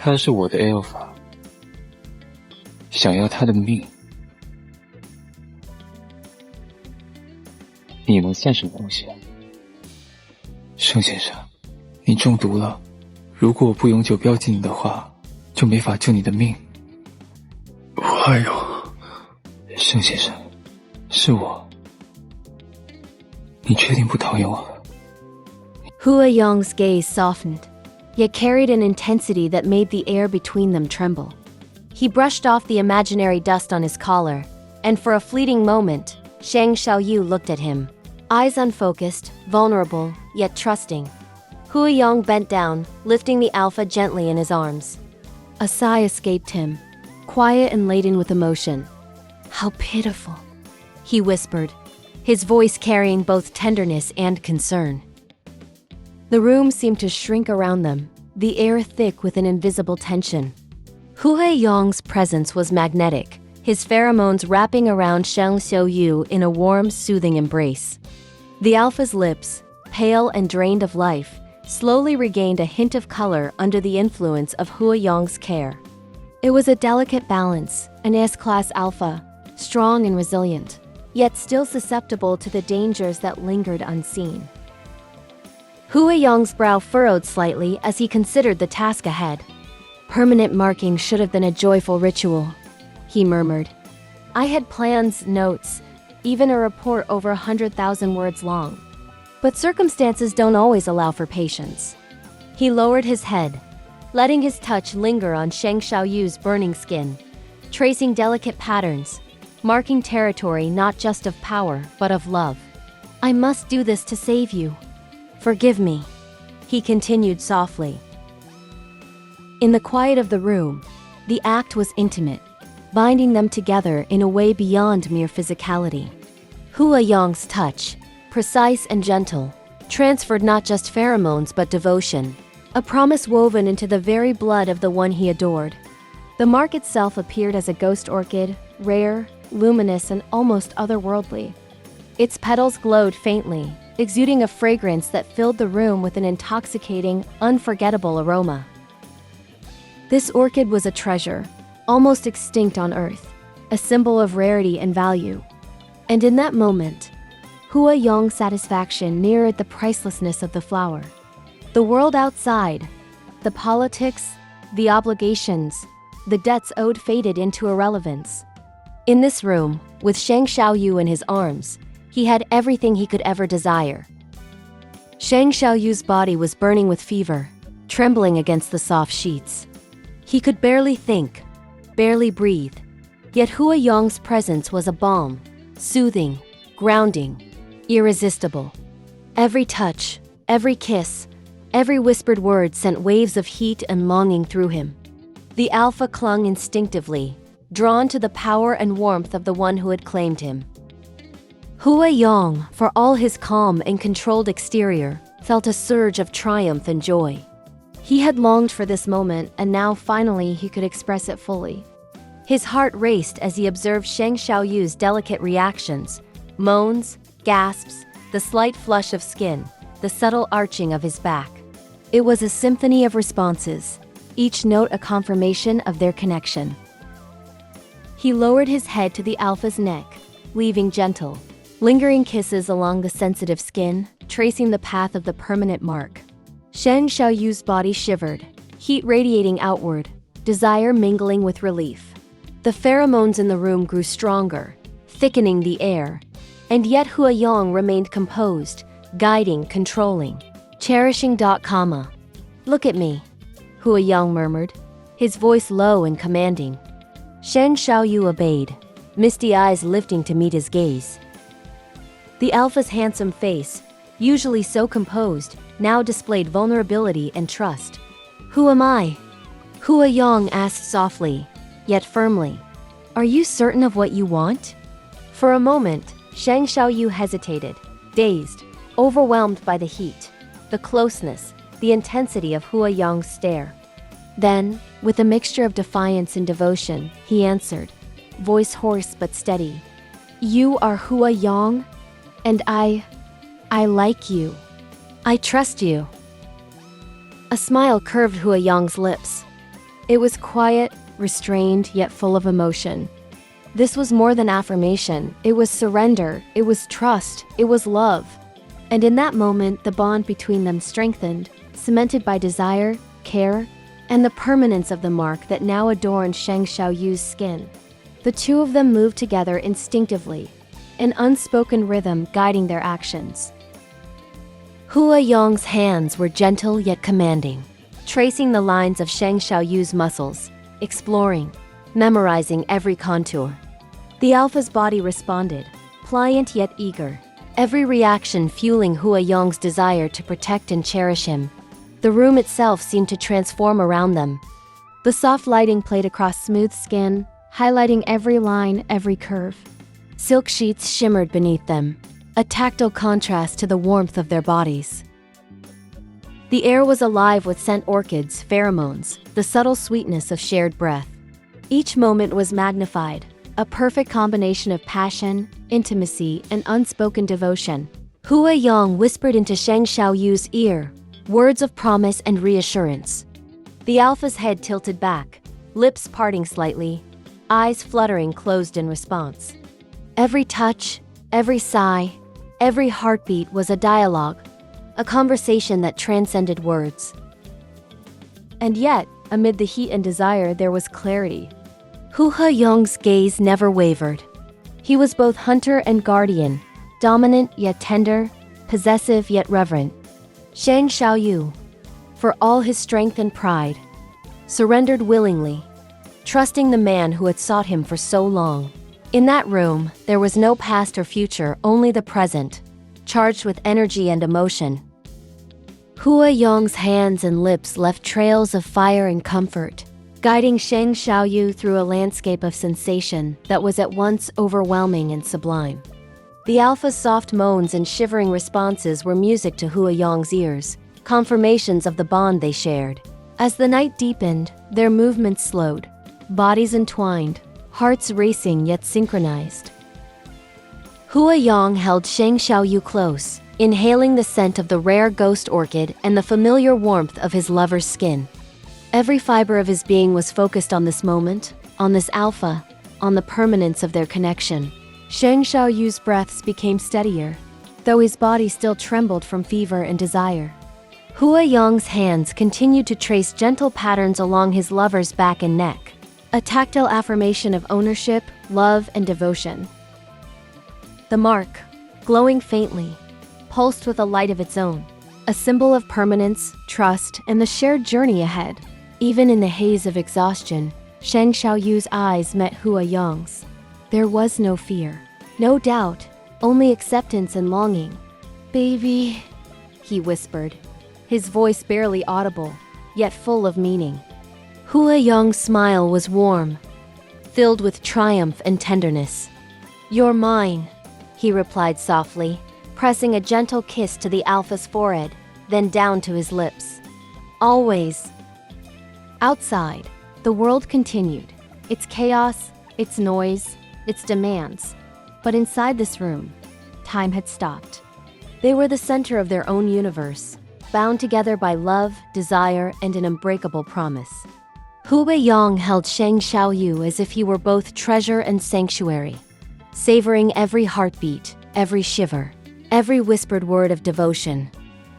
他是我的 alpha， 想要他的命。你能算什么东西？盛先生，你中毒了，如果我不永久标记你的话，就没法救你的命。我还有，盛先生，是我。你确定不讨厌我？Hua Yong's gaze softened, yet carried an intensity that made the air between them tremble. He brushed off the imaginary dust on his collar, and for a fleeting moment, Sheng Shaoyou looked at him, eyes unfocused, vulnerable, yet trusting. Hua Yong bent down, lifting the alpha gently in his arms. A sigh escaped him, quiet and laden with emotion. How pitiful, he whispered, his voice carrying both tenderness and concern. The room seemed to shrink around them, the air thick with an invisible tension. Hua Yong's presence was magnetic, his pheromones wrapping around Sheng Shaoyou in a warm, soothing embrace. The alpha's lips, pale and drained of life, slowly regained a hint of color under the influence of Hua Yong's care. It was a delicate balance, an S-class alpha, strong and resilient, yet still susceptible to the dangers that lingered unseen. Hua Yong's brow furrowed slightly as he considered the task ahead. Permanent marking should have been a joyful ritual, he murmured. I had plans, notes, even a report over 100,000 words long. But circumstances don't always allow for patience. He lowered his head, letting his touch linger on Sheng Shaoyu's burning skin, tracing delicate patterns, marking territory not just of power but of love. I must do this to save you. Forgive me, he continued softly. In the quiet of the room, the act was intimate, binding them together in a way beyond mere physicality. Hua Yong's touch, precise and gentle, transferred not just pheromones but devotion, a promise woven into the very blood of the one he adored. The mark itself appeared as a ghost orchid, rare, luminous, and almost otherworldly. Its petals glowed faintly, exuding a fragrance that filled the room with an intoxicating, unforgettable aroma. This orchid was a treasure, almost extinct on Earth, a symbol of rarity and value. And in that moment, Hua Yong's satisfaction mirrored the pricelessness of the flower. The world outside, the politics, the obligations, the debts owed faded into irrelevance. In this room, with Sheng Shaoyou in his arms, he had everything he could ever desire. Sheng Shaoyu's body was burning with fever, trembling against the soft sheets. He could barely think, barely breathe, yet Hua Yong's presence was a balm, soothing, grounding, irresistible. Every touch, every kiss, every whispered word sent waves of heat and longing through him. The alpha clung instinctively, drawn to the power and warmth of the one who had claimed him. Hua Yong, for all his calm and controlled exterior, felt a surge of triumph and joy. He had longed for this moment, and now finally he could express it fully. His heart raced as he observed Sheng Shaoyu's delicate reactions, moans, gasps, the slight flush of skin, the subtle arching of his back. It was a symphony of responses, each note a confirmation of their connection. He lowered his head to the alpha's neck, leaving gentle, lingering kisses along the sensitive skin, tracing the path of the permanent mark. Sheng Shaoyu's body shivered, heat radiating outward, desire mingling with relief. The pheromones in the room grew stronger, thickening the air, and yet Hua Yong remained composed, guiding, controlling, cherishing. Look at me, Hua Yong murmured, his voice low and commanding. Sheng Shaoyou obeyed, misty eyes lifting to meet his gaze. The alpha's handsome face, usually so composed, now displayed vulnerability and trust. Who am I? Hua Yong asked softly, yet firmly. Are you certain of what you want? For a moment, Sheng Shaoyou hesitated, dazed, overwhelmed by the heat, the closeness, the intensity of Hua Yong's stare. Then, with a mixture of defiance and devotion, he answered, voice hoarse but steady. You are Hua Yong? And I like you. I trust you. A smile curved Hua Yong's lips. It was quiet, restrained, yet full of emotion. This was more than affirmation. It was surrender. It was trust. It was love. And in that moment, the bond between them strengthened, cemented by desire, care, and the permanence of the mark that now adorned Sheng Shaoyu's skin. The two of them moved together instinctively, an unspoken rhythm guiding their actions. Yong's hands were gentle yet commanding, tracing the lines of Sheng Shaoyu's muscles, exploring, memorizing every contour. The alpha's body responded, pliant yet eager, every reaction fueling Yong's desire to protect and cherish him. The room itself seemed to transform around them. The soft lighting played across smooth skin, highlighting every line, every curve. Silk sheets shimmered beneath them, a tactile contrast to the warmth of their bodies. The air was alive with scent orchids, pheromones, the subtle sweetness of shared breath. Each moment was magnified, a perfect combination of passion, intimacy, and unspoken devotion. Yong whispered into Sheng Shaoyu's ear, words of promise and reassurance. The alpha's head tilted back, lips parting slightly, eyes fluttering closed in response. Every touch, every sigh, every heartbeat was a dialogue, a conversation that transcended words. And yet, amid the heat and desire, there was clarity. Yong's gaze never wavered. He was both hunter and guardian, dominant yet tender, possessive yet reverent. Sheng Shaoyu, for all his strength and pride, surrendered willingly, trusting the man who had sought him for so long. In that room, there was no past or future, only the present, charged with energy and emotion. Yong's hands and lips left trails of fire and comfort, guiding Sheng Shaoyu through a landscape of sensation that was at once overwhelming and sublime. The alpha's soft moans and shivering responses were music to Yong's ears, confirmations of the bond they shared. As the night deepened, their movements slowed, bodies entwined, hearts racing yet synchronized. Yong held Sheng Shaoyu close, inhaling the scent of the rare ghost orchid and the familiar warmth of his lover's skin. Every fiber of his being was focused on this moment, on this alpha, on the permanence of their connection. Sheng Shaoyu's breaths became steadier, though his body still trembled from fever and desire. Yong's hands continued to trace gentle patterns along his lover's back and neck, a tactile affirmation of ownership, love, and devotion. The mark, glowing faintly, pulsed with a light of its own, a symbol of permanence, trust, and the shared journey ahead. Even in the haze of exhaustion, Sheng Shaoyu's eyes met Yong's. There was no fear, no doubt, only acceptance and longing. "Baby," he whispered, his voice barely audible, yet full of meaning. Yong's smile was warm, filled with triumph and tenderness. "You're mine," he replied softly, pressing a gentle kiss to the alpha's forehead, then down to his lips. "Always." Outside, the world continued, its chaos, its noise, its demands. But inside this room, time had stopped. They were the center of their own universe, bound together by love, desire, and an unbreakable promise. Yong held Sheng Shaoyu as if he were both treasure and sanctuary, savoring every heartbeat, every shiver, every whispered word of devotion.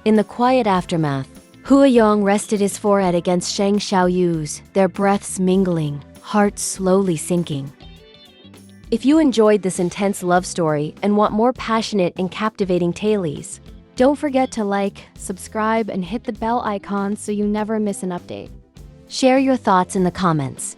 In the quiet aftermath, Yong rested his forehead against Sheng Shaoyu's, their breaths mingling, hearts slowly sinking. If you enjoyed this intense love story and want more passionate and captivating tales, don't forget to like, subscribe, and hit the bell icon so you never miss an update. Share your thoughts in the comments.